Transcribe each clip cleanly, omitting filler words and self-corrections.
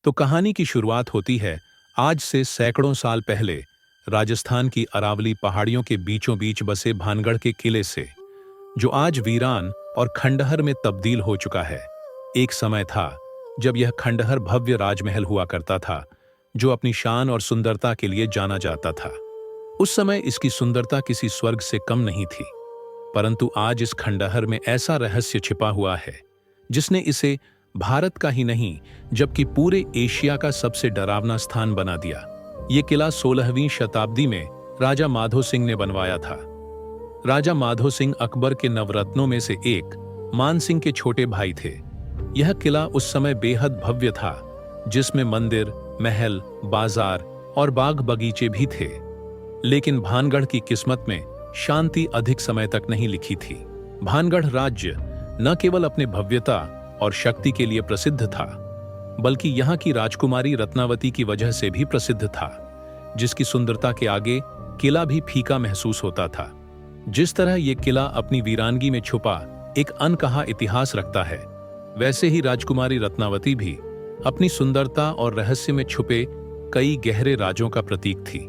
तो कहानी की शुरुआत होती है आज से सैकड़ों साल पहले राजस्थान की अरावली पहाड़ियों के बीचों बीच बसे भानगढ़ के किले से, जो आज वीरान और खंडहर में तब्दील हो चुका है। एक समय था जब यह खंडहर भव्य राजमहल हुआ करता था, जो अपनी शान और सुंदरता के लिए जाना जाता था। उस समय इसकी सुंदरता किसी स्वर्ग से कम नहीं थी, परंतु आज इस खंडहर में ऐसा रहस्य छिपा हुआ है जिसने इसे भारत का ही नहीं जबकि पूरे एशिया का सबसे डरावना स्थान बना दिया। ये किला 16वीं शताब्दी में राजा माधो सिंह ने बनवाया था। राजा माधो सिंह अकबर के नवरत्नों में से एक मान सिंह के छोटे भाई थे। यह किला उस समय बेहद भव्य था, जिसमें मंदिर, महल, बाजार और बाग बगीचे भी थे। लेकिन भानगढ़ की किस्मत में शांति अधिक समय तक नहीं लिखी थी। भानगढ़ राज्य न केवल अपने भव्यता और शक्ति के लिए प्रसिद्ध था, बल्कि यहाँ की राजकुमारी रत्नावती की वजह से भी प्रसिद्ध था, जिसकी सुंदरता के आगे किला भी फीका महसूस होता था। जिस तरह ये किला अपनी वीरानगी में छुपा एक अनकहा इतिहास रखता है, वैसे ही राजकुमारी रत्नावती भी अपनी सुंदरता और रहस्य में छुपे कई गहरे राजों का प्रतीक थी,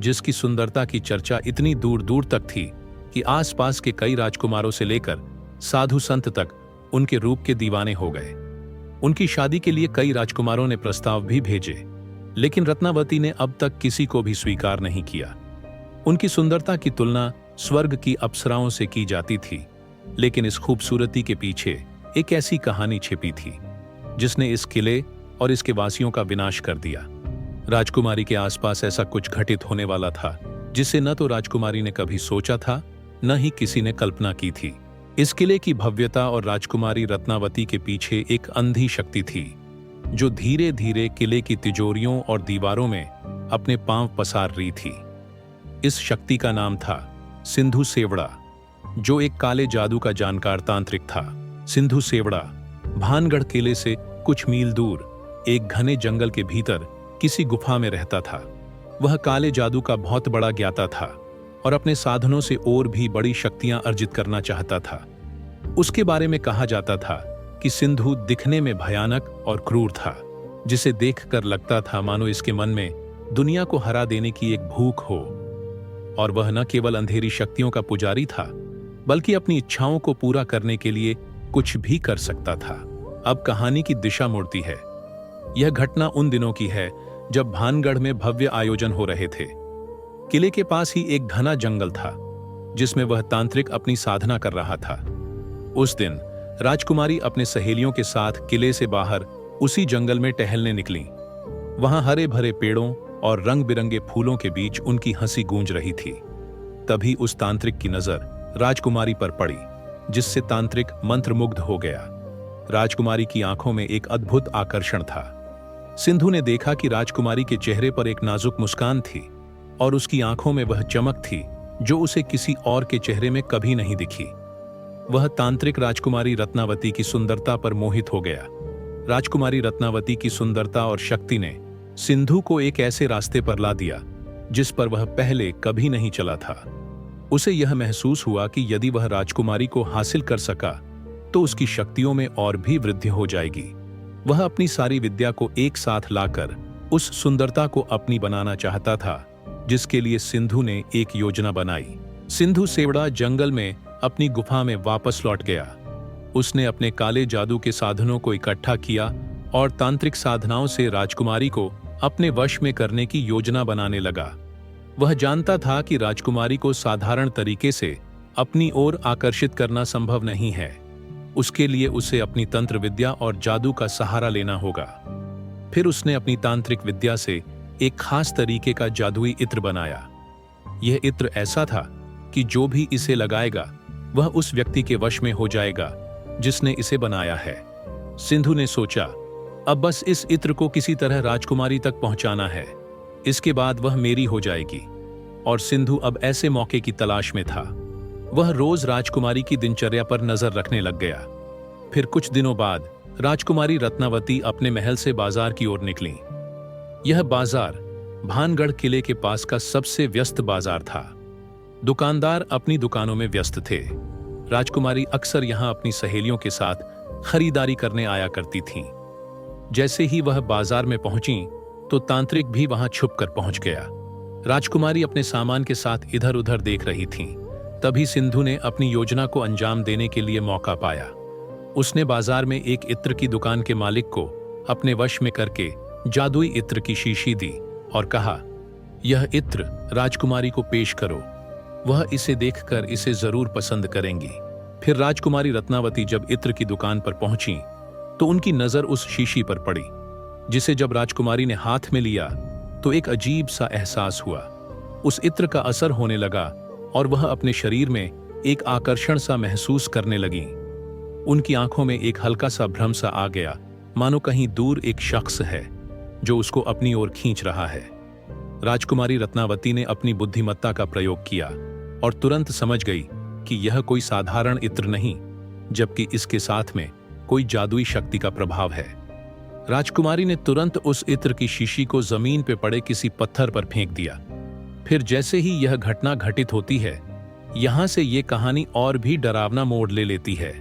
जिसकी सुंदरता की चर्चा इतनी दूर दूर तक थी कि आसपास के कई राजकुमारों से लेकर साधु संत तक उनके रूप के दीवाने हो गए। उनकी शादी के लिए कई राजकुमारों ने प्रस्ताव भी भेजे, लेकिन रत्नावती ने अब तक किसी को भी स्वीकार नहीं किया। उनकी सुंदरता की तुलना स्वर्ग की अप्सराओं से की जाती थी, लेकिन इस खूबसूरती के पीछे एक ऐसी कहानी छिपी थी जिसने इस किले और इसके वासियों का विनाश कर दिया। राजकुमारी के आसपास ऐसा कुछ घटित होने वाला था जिसे न तो राजकुमारी ने कभी सोचा था, न ही किसी ने कल्पना की थी। इस किले की भव्यता और राजकुमारी रत्नावती के पीछे एक अंधी शक्ति थी, जो धीरे धीरे किले की तिजोरियों और दीवारों में अपने पांव पसार रही थी। इस शक्ति का नाम था सिंधु सेवड़ा, जो एक काले जादू का जानकार तांत्रिक था। सिंधु सेवड़ा भानगढ़ किले से कुछ मील दूर एक घने जंगल के भीतर किसी गुफा में रहता था। वह काले जादू का बहुत बड़ा ज्ञाता था और अपने साधनों से और भी बड़ी शक्तियां अर्जित करना चाहता था। उसके बारे में कहा जाता था कि सिंधु दिखने में भयानक और क्रूर था, जिसे देखकर लगता था मानो इसके मन में दुनिया को हरा देने की एक भूख हो। और वह न केवल अंधेरी शक्तियों का पुजारी था, बल्कि अपनी इच्छाओं को पूरा करने के लिए कुछ भी कर सकता था। अब कहानी की दिशा मुड़ती है। यह घटना उन दिनों की है जब भानगढ़ में भव्य आयोजन हो रहे थे। किले के पास ही एक घना जंगल था, जिसमें वह तांत्रिक अपनी साधना कर रहा था। उस दिन राजकुमारी अपने सहेलियों के साथ किले से बाहर उसी जंगल में टहलने निकली। वहां हरे भरे पेड़ों और रंग बिरंगे फूलों के बीच उनकी हंसी गूंज रही थी। तभी उस तांत्रिक की नजर राजकुमारी पर पड़ी, जिससे तांत्रिक मंत्रमुग्ध हो गया। राजकुमारी की आंखों में एक अद्भुत आकर्षण था। सिंधु ने देखा कि राजकुमारी के चेहरे पर एक नाजुक मुस्कान थी और उसकी आंखों में वह चमक थी जो उसे किसी और के चेहरे में कभी नहीं दिखी। वह तांत्रिक राजकुमारी रत्नावती की सुंदरता पर मोहित हो गया। राजकुमारी रत्नावती की सुंदरता और शक्ति ने सिंधु को एक ऐसे रास्ते पर ला दिया जिस पर वह पहले कभी नहीं चला था। उसे यह महसूस हुआ कि यदि वह राजकुमारी को हासिल कर सका तो उसकी शक्तियों में और भी वृद्धि हो जाएगी। वह अपनी सारी विद्या को एक साथ लाकर उस सुंदरता को अपनी बनाना चाहता था, जिसके लिए सिंधु ने एक योजना बनाई। सिंधु सेवड़ा जंगल में अपनी गुफा में वापस लौट गया। उसने अपने काले जादू के साधनों को इकट्ठा किया और तांत्रिक साधनाओं से राजकुमारी को अपने वश में करने की योजना बनाने लगा। वह जानता था कि राजकुमारी को साधारण तरीके से अपनी ओर आकर्षित करना संभव नहीं है। उसके लिए उसे अपनी तंत्र विद्या और जादू का सहारा लेना होगा। फिर उसने अपनी तांत्रिक विद्या से एक खास तरीके का जादुई इत्र बनाया। यह इत्र ऐसा था कि जो भी इसे लगाएगा वह उस व्यक्ति के वश में हो जाएगा जिसने इसे बनाया है। सिंधु ने सोचा, अब बस इस इत्र को किसी तरह राजकुमारी तक पहुंचाना है, इसके बाद वह मेरी हो जाएगी। और सिंधु अब ऐसे मौके की तलाश में था। वह रोज राजकुमारी की दिनचर्या पर नजर रखने लग गया। फिर कुछ दिनों बाद राजकुमारी रत्नावती अपने महल से बाजार की ओर निकली। यह बाजार भानगढ़ किले के पास का सबसे व्यस्त बाजार था। दुकानदार अपनी दुकानों में व्यस्त थे। राजकुमारी अक्सर यहां अपनी सहेलियों के साथ खरीदारी करने आया करती थीं। जैसे ही वह बाजार में पहुंची तो तांत्रिक भी वहां छुप कर पहुंच गया। राजकुमारी अपने सामान के साथ इधर उधर देख रही थी। तभी सिंधु ने अपनी योजना को अंजाम देने के लिए मौका पाया। उसने बाजार में एक इत्र की दुकान के मालिक को अपने वश में करके जादुई इत्र की शीशी दी और कहा, यह इत्र राजकुमारी को पेश करो, वह इसे देखकर इसे जरूर पसंद करेंगी। फिर राजकुमारी रत्नावती जब इत्र की दुकान पर पहुंची तो उनकी नजर उस शीशी पर पड़ी, जिसे जब राजकुमारी ने हाथ में लिया तो एक अजीब सा एहसास हुआ। उस इत्र का असर होने लगा और वह अपने शरीर में एक आकर्षण सा महसूस करने लगी। उनकी आंखों में एक हल्का सा भ्रम सा आ गया, मानो कहीं दूर एक शख्स है जो उसको अपनी ओर खींच रहा है। राजकुमारी रत्नावती ने अपनी बुद्धिमत्ता का प्रयोग किया और तुरंत समझ गई कि यह कोई साधारण इत्र नहीं, जबकि इसके साथ में कोई जादुई शक्ति का प्रभाव है। राजकुमारी ने तुरंत उस इत्र की शीशी को जमीन पे पड़े किसी पत्थर पर फेंक दिया। फिर जैसे ही यह घटना घटित होती है, यहां से ये कहानी और भी डरावना मोड़ ले लेती है।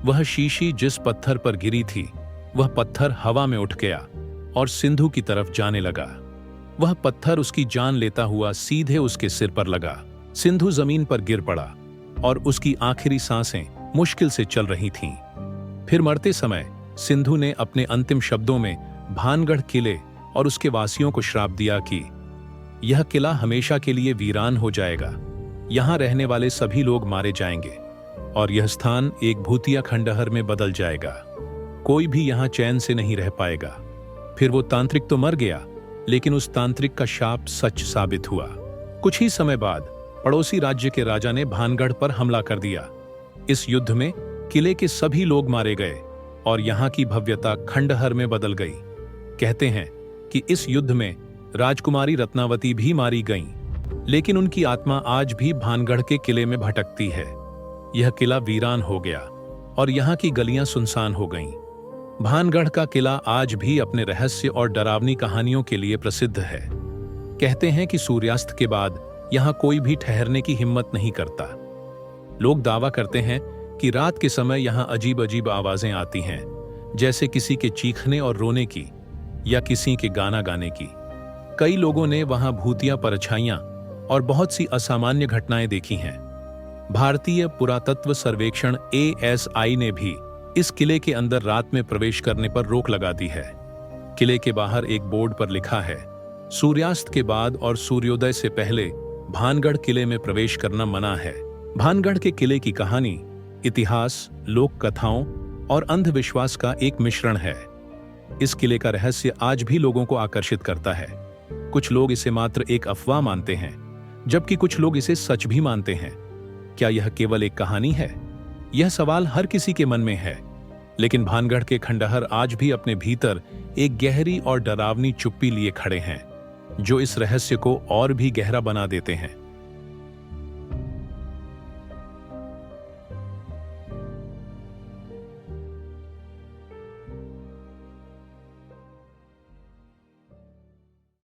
वह शीशी जिस पत्थर पर गिरी थी, वह पत्थर हवा में उठ गया और सिंधु की तरफ जाने लगा। वह पत्थर उसकी जान लेता हुआ सीधे उसके सिर पर लगा। सिंधु जमीन पर गिर पड़ा और उसकी आखिरी सांसें मुश्किल से चल रही थीं। फिर मरते समय सिंधु ने अपने अंतिम शब्दों में भानगढ़ किले और उसके वासियों को श्राप दिया कि यह किला हमेशा के लिए वीरान हो जाएगा, यहां रहने वाले सभी लोग मारे जाएंगे और यह स्थान एक भूतिया खंडहर में बदल जाएगा। कोई भी यहां चैन से नहीं रह पाएगा। फिर वो तांत्रिक तो मर गया, लेकिन उस तांत्रिक का शाप सच साबित हुआ। कुछ ही समय बाद पड़ोसी राज्य के राजा ने भानगढ़ पर हमला कर दिया। इस युद्ध में किले के सभी लोग मारे गए और यहां की भव्यता खंडहर में बदल गई। कहते हैं कि इस युद्ध में राजकुमारी रत्नावती भी मारी गईं, लेकिन उनकी आत्मा आज भी भानगढ़ के किले में भटकती है। यह किला वीरान हो गया और यहाँ की गलियां सुनसान हो गईं। भानगढ़ का किला आज भी अपने रहस्य और डरावनी कहानियों के लिए प्रसिद्ध है। कहते हैं कि सूर्यास्त के बाद यहाँ कोई भी ठहरने की हिम्मत नहीं करता। लोग दावा करते हैं कि रात के समय यहाँ अजीब अजीब आवाजें आती हैं, जैसे किसी के चीखने और रोने की या किसी के गाना गाने की। कई लोगों ने वहां भूतिया परछाइयां और बहुत सी असामान्य घटनाएं देखी हैं। भारतीय पुरातत्व सर्वेक्षण ASI ने भी इस किले के अंदर रात में प्रवेश करने पर रोक लगा दी है। किले के बाहर एक बोर्ड पर लिखा है, सूर्यास्त के बाद और सूर्योदय से पहले भानगढ़ किले में प्रवेश करना मना है। भानगढ़ के किले की कहानी इतिहास, लोक कथाओं और अंधविश्वास का एक मिश्रण है। इस किले का रहस्य आज भी लोगों को आकर्षित करता है। कुछ लोग इसे मात्र एक अफवाह मानते हैं, जबकि कुछ लोग इसे सच भी मानते हैं। क्या यह केवल एक कहानी है? यह सवाल हर किसी के मन में है, लेकिन भानगढ़ के खंडहर आज भी अपने भीतर एक गहरी और डरावनी चुप्पी लिए खड़े हैं, जो इस रहस्य को और भी गहरा बना देते हैं।